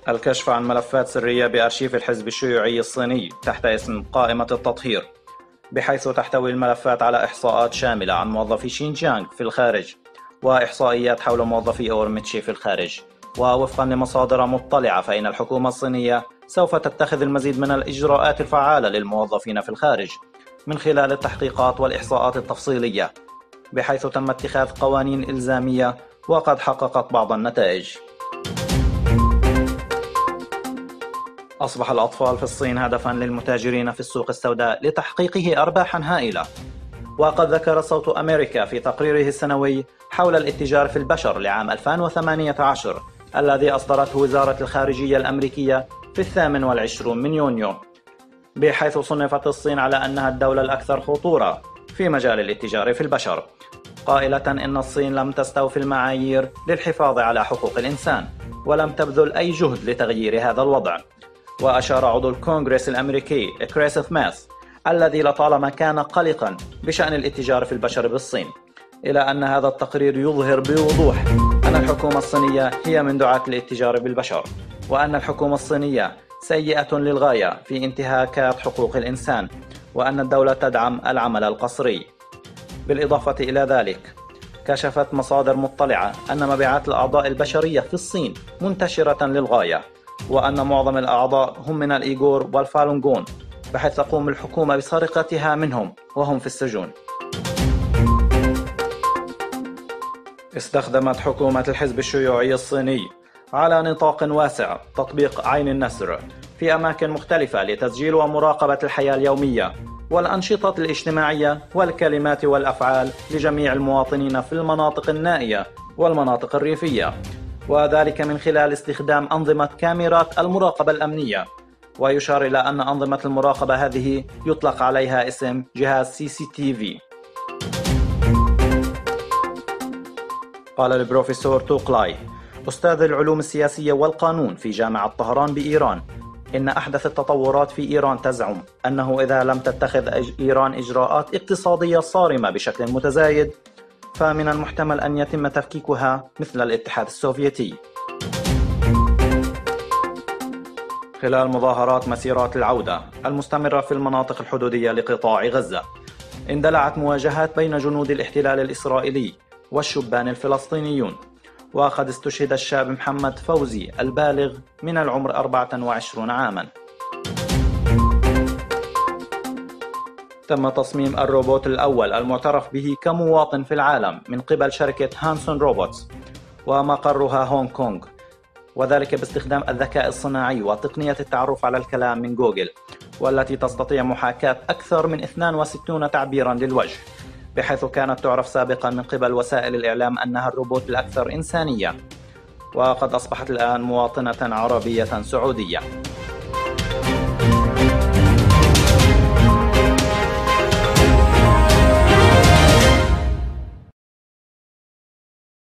الكشف عن ملفات سرية بأرشيف الحزب الشيوعي الصيني تحت اسم قائمة التطهير، بحيث تحتوي الملفات على إحصاءات شاملة عن موظفي شينجيانغ في الخارج وإحصائيات حول موظفي أورمتشي في الخارج. ووفقا لمصادر مطلعة فإن الحكومة الصينية سوف تتخذ المزيد من الإجراءات الفعالة للموظفين في الخارج من خلال التحقيقات والإحصاءات التفصيلية، بحيث تم اتخاذ قوانين إلزامية وقد حققت بعض النتائج. أصبح الأطفال في الصين هدفاً للمتاجرين في السوق السوداء لتحقيقه أرباحاً هائلة. وقد ذكر صوت أمريكا في تقريره السنوي حول الاتجار في البشر لعام 2018 الذي أصدرته وزارة الخارجية الأمريكية في 28 من يونيو، بحيث صنفت الصين على أنها الدولة الأكثر خطورة في مجال الاتجار في البشر، قائلة إن الصين لم تستوفي المعايير للحفاظ على حقوق الإنسان ولم تبذل أي جهد لتغيير هذا الوضع. وأشار عضو الكونغرس الأمريكي كريس ماث الذي لطالما كان قلقا بشأن الاتجار في البشر بالصين إلى أن هذا التقرير يظهر بوضوح أن الحكومة الصينية هي من دعاة الاتجار بالبشر، وأن الحكومة الصينية سيئة للغاية في انتهاكات حقوق الإنسان، وأن الدولة تدعم العمل القسري. بالإضافة إلى ذلك، كشفت مصادر مطلعة أن مبيعات الأعضاء البشرية في الصين منتشرة للغاية، وأن معظم الأعضاء هم من الإيغور والفالونغون، بحيث تقوم الحكومة بسرقتها منهم وهم في السجون. استخدمت حكومة الحزب الشيوعي الصيني على نطاق واسع تطبيق عين النسر في أماكن مختلفة لتسجيل ومراقبة الحياة اليومية والأنشطة الاجتماعية والكلمات والأفعال لجميع المواطنين في المناطق النائية والمناطق الريفية، وذلك من خلال استخدام أنظمة كاميرات المراقبة الأمنية. ويشار إلى أن أنظمة المراقبة هذه يطلق عليها اسم جهاز CCTV. قال البروفيسور توقلاي أستاذ العلوم السياسية والقانون في جامعة طهران بإيران إن أحدث التطورات في إيران تزعم أنه إذا لم تتخذ إيران إجراءات اقتصادية صارمة بشكل متزايد فمن المحتمل أن يتم تفكيكها مثل الاتحاد السوفيتي. خلال مظاهرات مسيرات العودة المستمرة في المناطق الحدودية لقطاع غزة، اندلعت مواجهات بين جنود الاحتلال الإسرائيلي والشبان الفلسطينيون، وقد استشهد الشاب محمد فوزي البالغ من العمر 24 عاما. تم تصميم الروبوت الأول المعترف به كمواطن في العالم من قبل شركة هانسون روبوتس ومقرها هونغ كونغ، وذلك باستخدام الذكاء الصناعي وتقنية التعرف على الكلام من جوجل، والتي تستطيع محاكاة أكثر من 62 تعبيرا للوجه، بحيث كانت تعرف سابقا من قبل وسائل الإعلام أنها الروبوت الأكثر إنسانية، وقد أصبحت الآن مواطنة عربية سعودية.